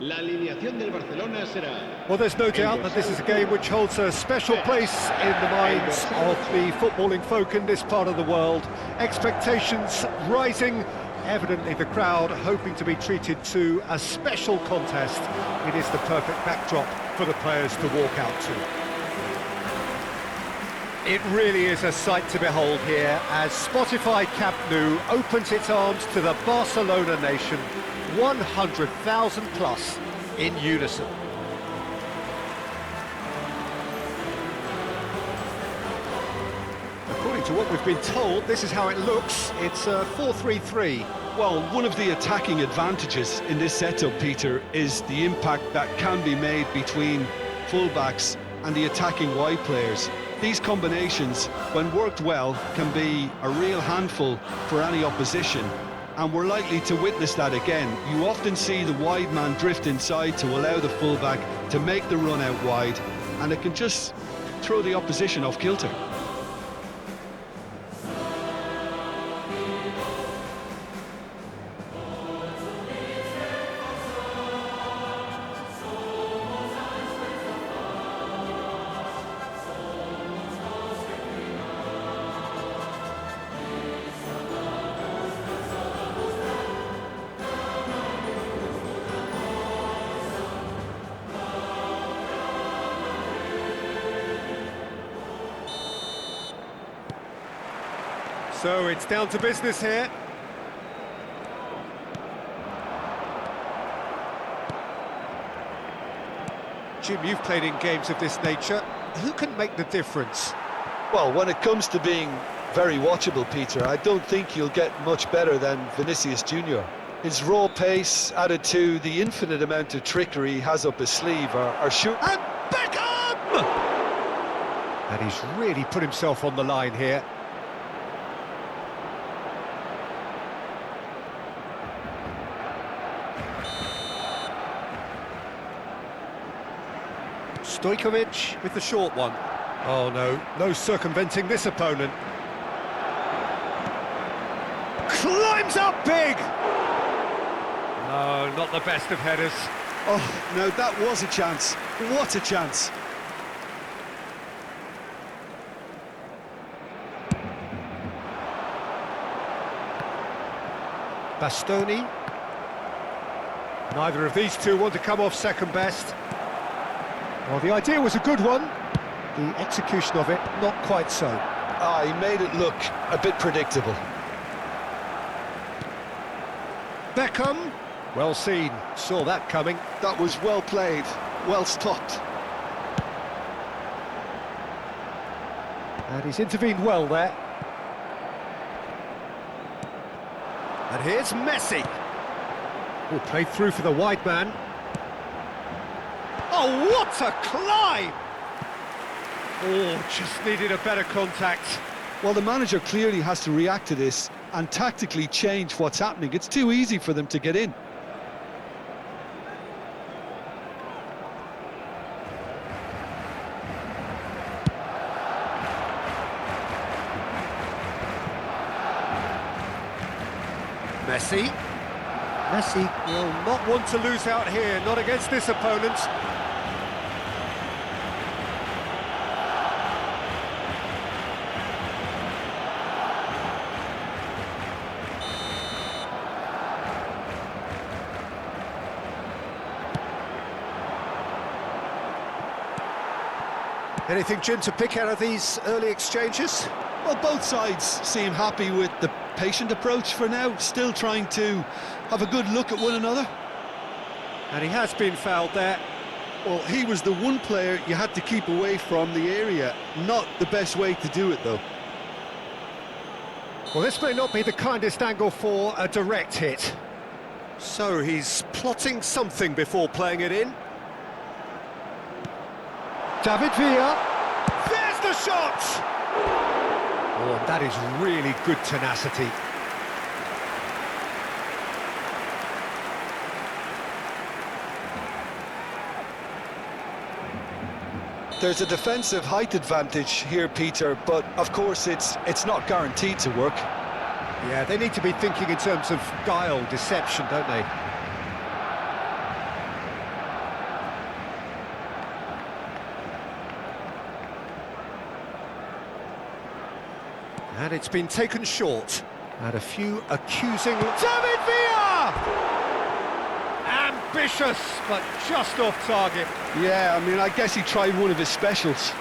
La alineación del Barcelona será... Well, there's no doubt that this is a game which holds a special place in the minds of the footballing folk in this part of the world. Expectations rising, evidently the crowd hoping to be treated to a special contest. It is the perfect backdrop for the players to walk out to. It really is a sight to behold here as Spotify Camp Nou opens its arms to the Barcelona nation, 100,000 plus in unison. According to what we've been told, this is how it looks. It's a 4-3-3. Well, one of the attacking advantages in this setup, Peter, is the impact that can be made between fullbacks and the attacking wide players. These combinations, when worked well, can be a real handful for any opposition, and we're likely to witness that again. You often see the wide man drift inside to allow the fullback to make the run out wide, and it can just throw the opposition off kilter. So it's down to business here. Jim, you've played in games of this nature. Who can make the difference? Well, when it comes to being very watchable, Peter, I don't think you'll get much better than Vinicius Junior. His raw pace, added to the infinite amount of trickery he has up his sleeve, are sure... And Beckham! And he's really put himself on the line here. Stojkovic with the short one. Oh no, no circumventing this opponent. Climbs up big! No, not the best of headers. Oh, no, that was a chance. What a chance. Bastoni. Neither of these two want to come off second best. Well, the idea was a good one. The execution of it, not quite so. Ah, he made it look a bit predictable. Beckham. Well seen. Saw that coming. That was well played. Well stopped. And he's intervened well there. And here's Messi. Oh, played through for the wide man. Oh, what a climb! Oh, just needed a better contact. Well, the manager clearly has to react to this and tactically change what's happening. It's too easy for them to get in. Messi. Messi will not want to lose out here, not against this opponent. Anything, Jim, to pick out of these early exchanges? Well, both sides seem happy with the patient approach for now, still trying to have a good look at one another. And he has been fouled there. Well, he was the one player you had to keep away from the area. Not the best way to do it, though. Well, this may not be the kindest angle for a direct hit. So he's plotting something before playing it in. David Villa. There's the shot! Oh, and that is really good tenacity. There's a defensive height advantage here, Peter, but of course it's not guaranteed to work. Yeah, they need to be thinking in terms of guile, deception, don't they? And it's been taken short. And a few accusing... David Villa! Ambitious, but just off target. Yeah, I mean, I guess he tried one of his specials.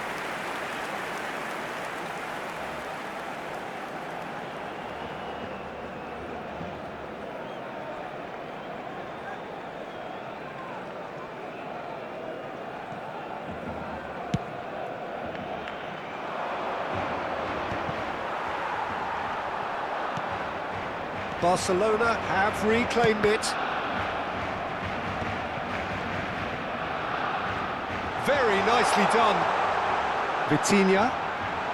Barcelona have reclaimed it. Very nicely done. Vitinha.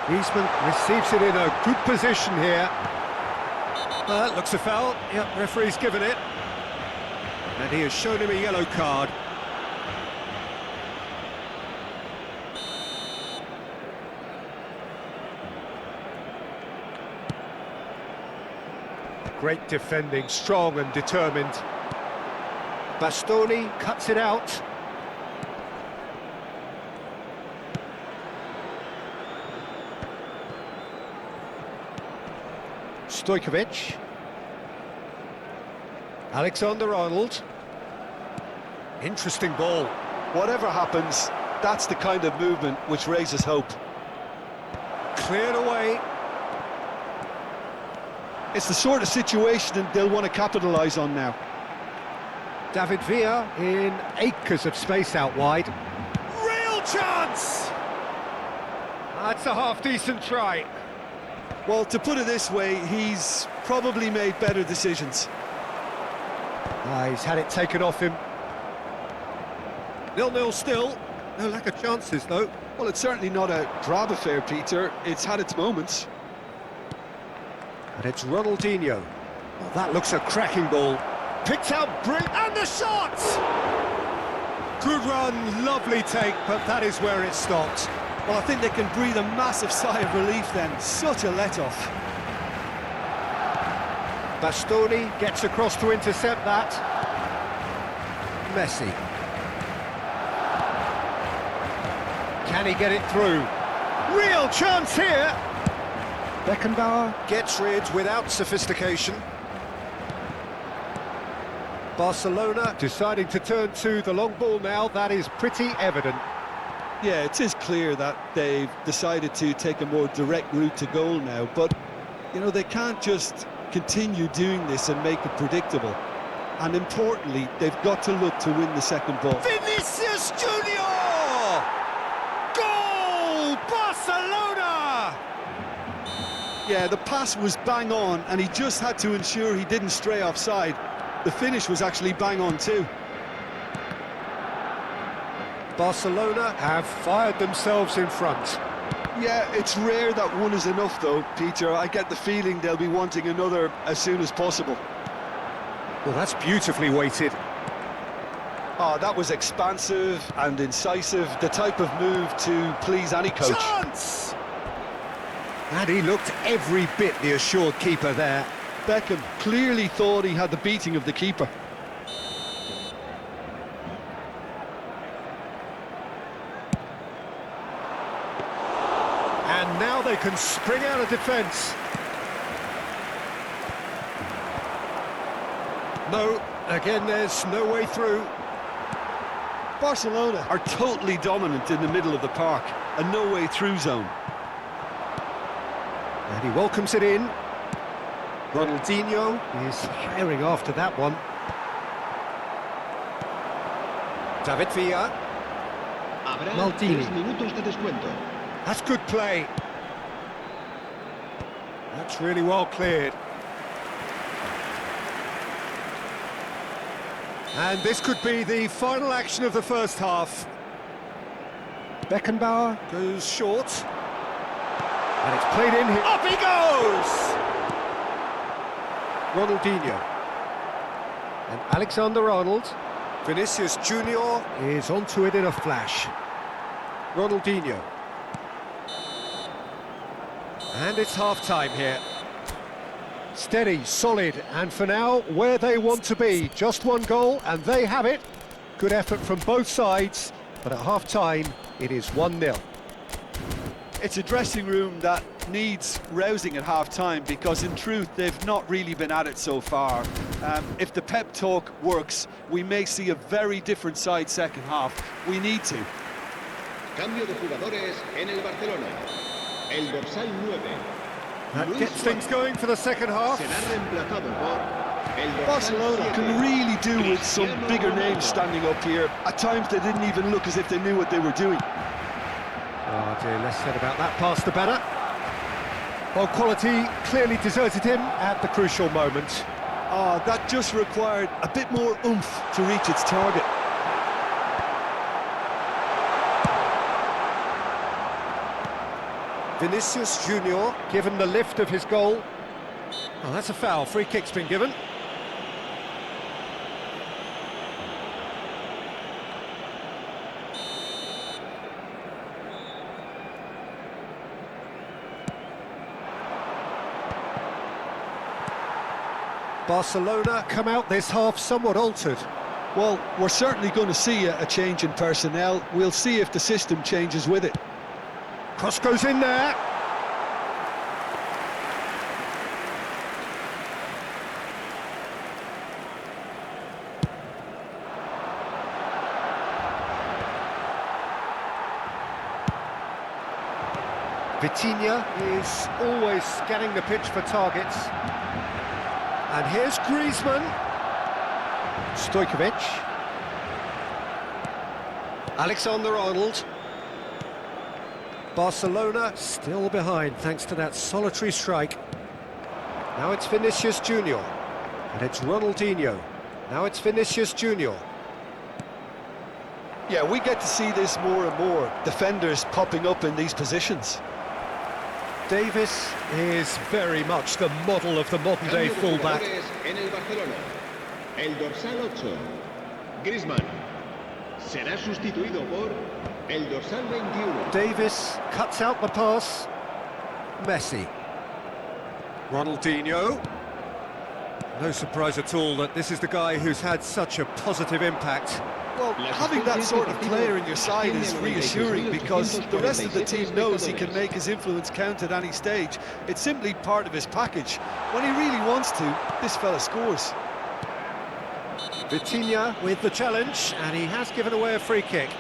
Griezmann receives it in a good position here. That looks a foul. Yep, referee's given it. And he has shown him a yellow card. Great defending, strong and determined. Bastoni cuts it out. Stojkovic. Alexander-Arnold. Interesting ball. Whatever happens, that's the kind of movement which raises hope. Cleared away. It's the sort of situation they'll want to capitalise on now. David Villa in acres of space out wide. Real chance! That's a half-decent try. Well, to put it this way, he's probably made better decisions. He's had it taken off him. 0-0 still. No lack of chances, though. Well, it's certainly not a drab affair, Peter. It's had its moments. And it's Ronaldinho. Oh, that looks a cracking ball. Picked out and the shot! Good run, lovely take, but that is where it stopped. Well, I think they can breathe a massive sigh of relief then. Such a let-off. Bastoni gets across to intercept that. Messi. Can he get it through? Real chance here! Beckenbauer gets rid without sophistication. Barcelona deciding to turn to the long ball now, that is pretty evident. Yeah, it is clear that they've decided to take a more direct route to goal now, but, you know, they can't just continue doing this and make it predictable. And importantly, they've got to look to win the second ball. Vinicius Junior! Goal! Barcelona! Yeah, the pass was bang on, and he just had to ensure he didn't stray offside. The finish was actually bang on too. Barcelona have fired themselves in front. Yeah, it's rare that one is enough though, Peter. I get the feeling they'll be wanting another as soon as possible. Well, that's beautifully weighted. Oh, that was expansive and incisive, the type of move to please any coach. Chance! And he looked every bit the assured keeper there. Beckham clearly thought he had the beating of the keeper. And now they can spring out of defence. No, again there's no way through. Barcelona are totally dominant in the middle of the park, a no-way through zone. And he welcomes it in. Ronaldinho is firing after that one. David Villa. Habrá Maldini. 3 minutos de descuento. That's good play. That's really well cleared. And this could be the final action of the first half. Beckenbauer goes short. And it's played in here. Up he goes! Ronaldinho. And Alexander-Arnold. Vinicius Junior is onto it in a flash. Ronaldinho. And it's half-time here. Steady, solid, and for now, where they want to be. Just one goal, and they have it. Good effort from both sides, but at half-time, it is 1-0. It's a dressing room that needs rousing at half-time, because in truth they've not really been at it so far. If the pep talk works, we may see a very different side second half. We need to. Cambio de jugadores en el Barcelona. El dorsal 9. That gets things going for the second half. Será reemplazado por el dorsal Barcelona 7. can really do with some Cristiano bigger Ronaldo. names standing up here. At times they didn't even look as if they knew what they were doing. Oh dear, less said about that pass the better. Well, quality clearly deserted him at the crucial moment. Oh, that just required a bit more oomph to reach its target. Vinicius Junior given the lift of his goal. Oh, that's a foul. Free kick's been given. Barcelona come out this half somewhat altered. Well, we're certainly going to see a change in personnel. We'll see if the system changes with it. Cross goes in there. Vitinha is always scanning the pitch for targets. And here's Griezmann. Stojkovic. Alexander-Arnold. Barcelona still behind thanks to that solitary strike. Now it's Vinicius Junior. And it's Ronaldinho. Now it's Vinicius Junior. Yeah, we get to see this more and more. Defenders popping up in these positions. Davis is very much the model of the modern-day Cambio de fullback. jugadores en el Barcelona. El dorsal 8. Griezmann. Será sustituido por el dorsal 21. Davis cuts out the pass. Messi. Ronaldinho. No surprise at all that this is the guy who's had such a positive impact. Well, having that sort of player in your side is reassuring, because the rest of the team knows he can make his influence count at any stage. It's simply part of his package. When he really wants to, this fella scores. Vitinha with the challenge, and he has given away a free kick.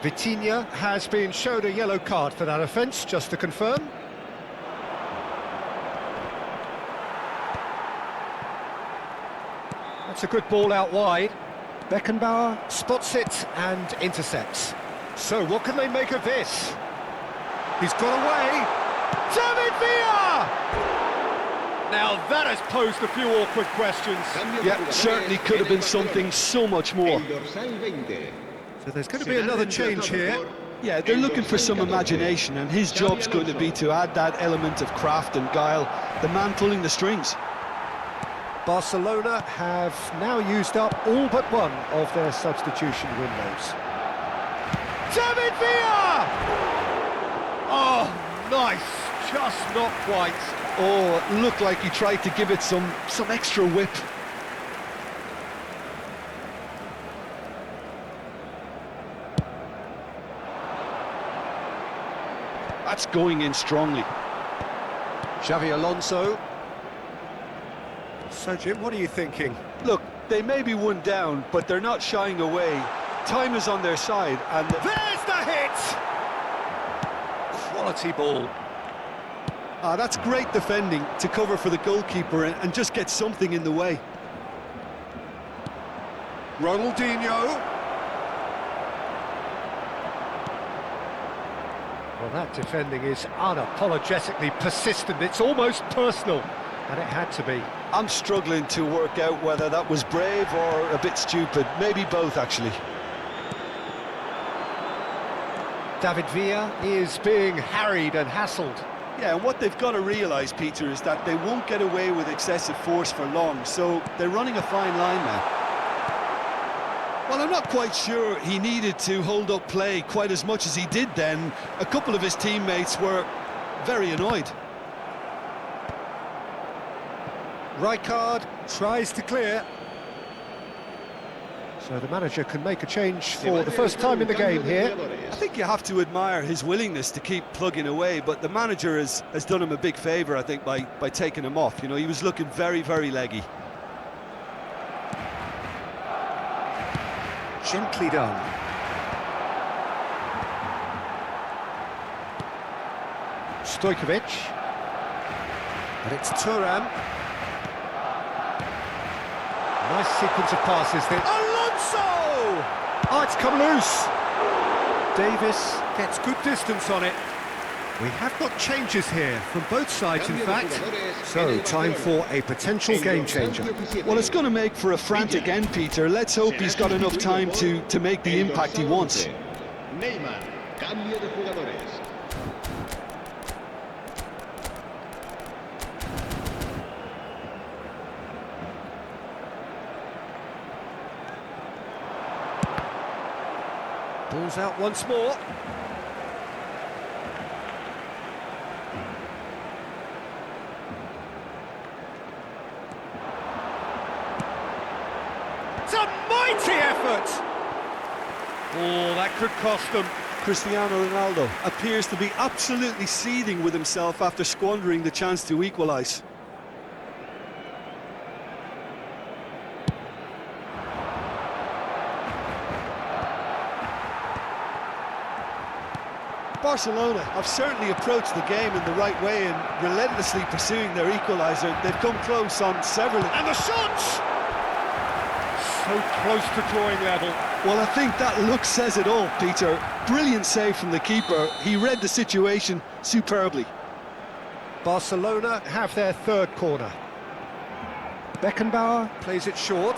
Vitinha has been showed a yellow card for that offence, just to confirm. That's a good ball out wide. Beckenbauer spots it and intercepts. So what can they make of this? He's got away. David Villa! Now that has posed a few awkward questions. Cambio de Yeah, jugadores certainly could have en el been something Barcelona. so much more. El dorsal 20. So there's going to be another change here. Yeah, they're looking for some imagination, and his job's going to be to add that element of craft and guile, the man pulling the strings. Barcelona have now used up all but one of their substitution windows. David Villa! Oh, nice. Just not quite. Oh, it looked like he tried to give it some extra whip. That's going in strongly. Xavi Alonso. So, Jim, what are you thinking? Look, they may be one down, but they're not shying away. Time is on their side, and There's the hit! Quality ball. that's great defending to cover for the goalkeeper and just get something in the way. Ronaldinho. Well, that defending is unapologetically persistent. It's almost personal, and it had to be. I'm struggling to work out whether that was brave or a bit stupid. Maybe both, actually. David Villa is being harried and hassled. Yeah, and what they've got to realise, Peter, is that they won't get away with excessive force for long, so they're running a fine line now. Well, I'm not quite sure he needed to hold up play quite as much as he did then. A couple of his teammates were very annoyed. Rijkaard tries to clear. So the manager can make a change for the first time in the game here. I think you have to admire his willingness to keep plugging away, but the manager has done him a big favour, I think, by taking him off. You know, he was looking very, very leggy. Gently done. Stojkovic. And it's Thuram. Nice sequence of passes there. Alonso! Oh, it's come loose. Davis gets good distance on it. We have got changes here from both sides, in fact. So, time for a potential game changer. Well, it's going to make for a frantic end, Peter. Let's hope he's got enough time to make the impact he wants. Neymar, cambio de jugadores. Ball's out once more. It's a mighty effort! Oh, that could cost them. Cristiano Ronaldo appears to be absolutely seething with himself after squandering the chance to equalise. Barcelona have certainly approached the game in the right way and relentlessly pursuing their equaliser. They've come close on several... And the shot! So close to drawing level. Well, I think that look says it all, Peter. Brilliant save from the keeper. He read the situation superbly. Barcelona have their third corner. Beckenbauer plays it short.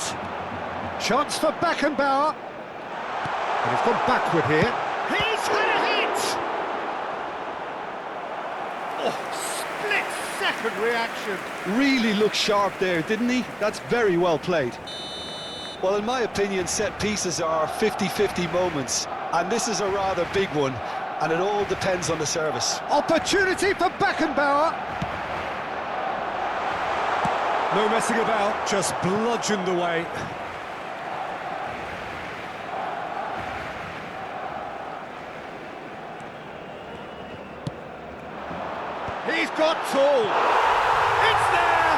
Chance for Beckenbauer. And he's gone backward here. He's had a hit! Oh, split-second reaction. Really looked sharp there, didn't he? That's very well played. Well, in my opinion, set pieces are 50-50 moments, and this is a rather big one, and it all depends on the service. Opportunity for Beckenbauer. No messing about, just bludgeoned away. He's got tall. It's there.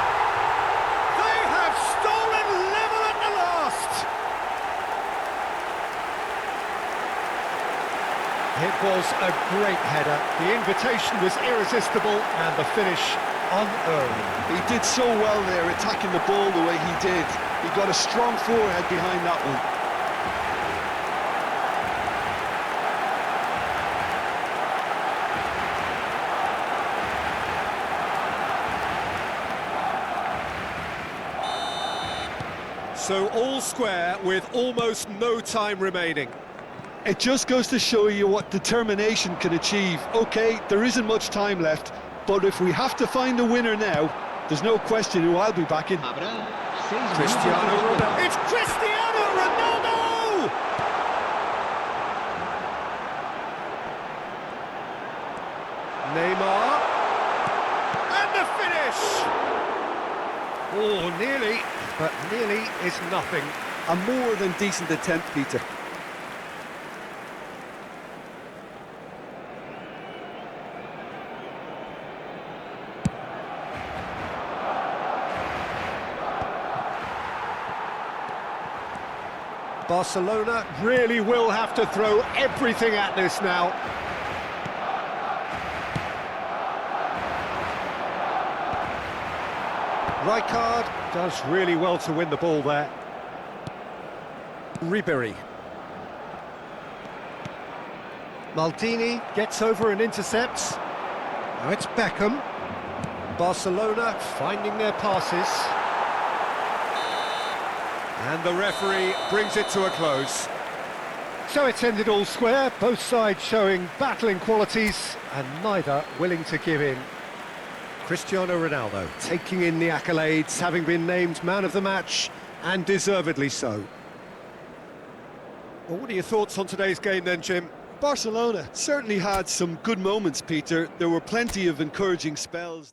They have stolen level at the last. It was a great header. The invitation was irresistible and the finish unearned. He did so well there, attacking the ball the way he did. He got a strong forehead behind that one. So all square with almost no time remaining. It just goes to show you what determination can achieve. OK, there isn't much time left, but if we have to find a winner now, there's no question who I'll be backing. Cristiano Ronaldo. It's Cristiano Ronaldo! Neymar. And the finish! Oh, nearly, but nearly is nothing. A more than decent attempt, Peter. Barcelona really will have to throw everything at this now. Rijkaard does really well to win the ball there. Ribéry. Maldini gets over and intercepts. Now it's Beckham. Barcelona finding their passes. And the referee brings it to a close. So it's ended all square, both sides showing battling qualities and neither willing to give in. Cristiano Ronaldo taking in the accolades, having been named man of the match, and deservedly so. Well, what are your thoughts on today's game then, Jim? Barcelona certainly had some good moments, Peter. There were plenty of encouraging spells.